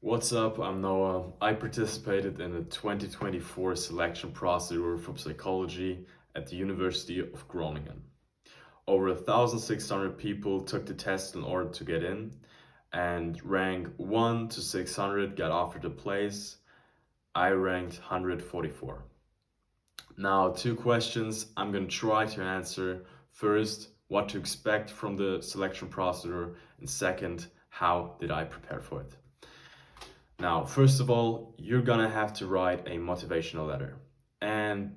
What's up? I'm Noah. I participated in the 2024 selection procedure for psychology at the University of Groningen. Over 1,600 people took the test in order to get in, and rank 1 to 600 got offered a place. I ranked 144. Now, two questions I'm going to try to answer. First, what to expect from the selection procedure, and second, how did I prepare for it? Now, first of all, you're gonna have to write a motivational letter. And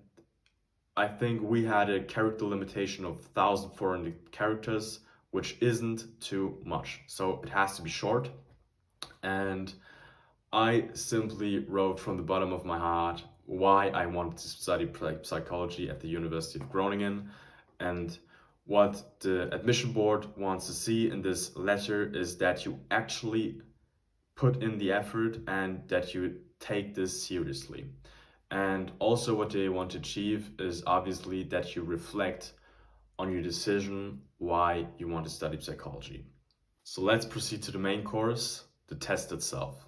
I think we had a character limitation of 1,400 characters, which isn't too much. So it has to be short. And I simply wrote from the bottom of my heart why I wanted to study psychology at the University of Groningen. And what the admission board wants to see in this letter is that you actually put in the effort and that you take this seriously. And also, what they want to achieve is obviously that you reflect on your decision why you want to study psychology. So let's proceed to the main course, the test itself.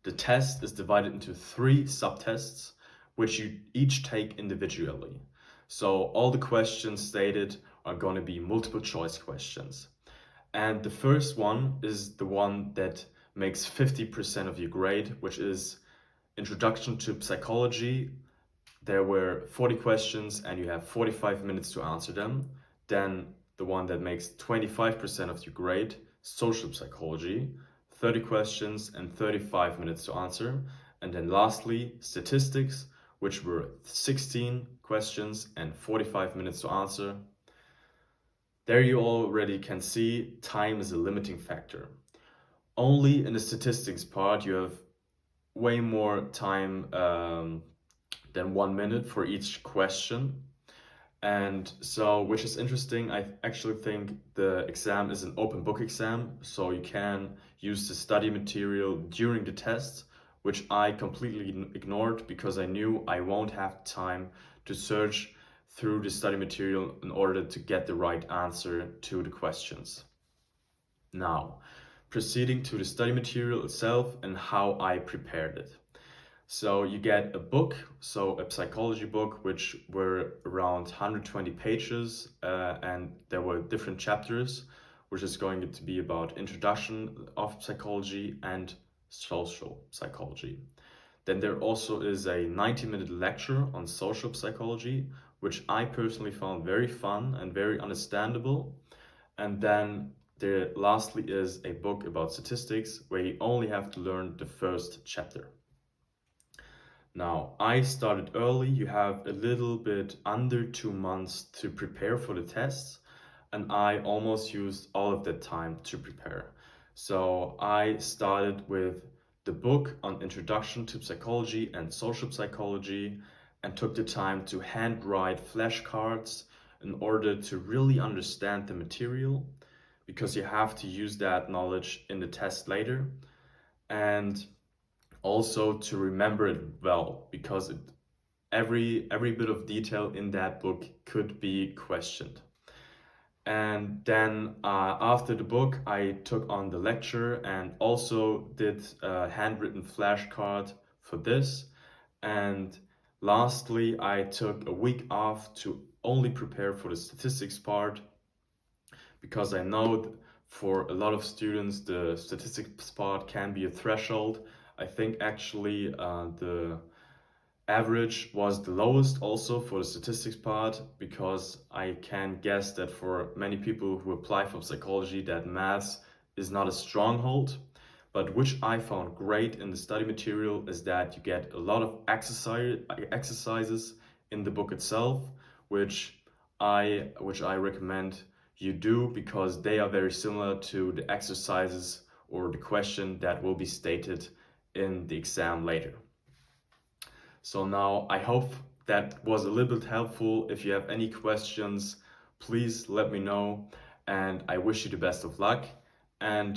The test is divided into 3 subtests, which you each take individually. So all the questions stated are going to be multiple choice questions. And the first one is the one that makes 50% of your grade, which is Introduction to Psychology. There were 40 questions and you have 45 minutes to answer them. Then the one that makes 25% of your grade, Social Psychology, 30 questions and 35 minutes to answer. And then lastly, Statistics, which were 16 questions and 45 minutes to answer. There you already can see time is a limiting factor. Only in the statistics part you have way more time than 1 minute for each question. And so, which is interesting, I actually think the exam is an open book exam, so you can use the study material during the test, which I completely ignored because I knew I won't have time to search through the study material in order to get the right answer to the questions. Now, proceeding to the study material itself and how I prepared it. So you get a book, so a psychology book, which were around 120 pages, and there were different chapters, which is going to be about introduction of psychology and social psychology. Then there also is a 90-minute lecture on social psychology, which I personally found very fun and very understandable. And then there lastly is a book about statistics where you only have to learn the first chapter. Now, I started early. You have a little bit under 2 months to prepare for the tests, and I almost used all of that time to prepare. So I started with the book on Introduction to Psychology and Social Psychology and took the time to handwrite flashcards in order to really understand the material, because you have to use that knowledge in the test later, and also to remember it well, because every bit of detail in that book could be questioned. And then after the book, I took on the lecture and also did a handwritten flashcard for this. And lastly, I took a week off to only prepare for the statistics part, because I know for a lot of students, the statistics part can be a threshold. I think actually the average was the lowest also for the statistics part, because I can guess that for many people who apply for psychology that maths is not a stronghold. But which I found great in the study material is that you get a lot of exercises in the book itself, which I recommend you do, because they are very similar to the exercises or the question that will be stated in the exam later. So now I hope that was a little bit helpful. If you have any questions, please let me know, and I wish you the best of luck. And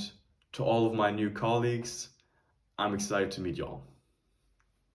to all of my new colleagues, I'm excited to meet you all.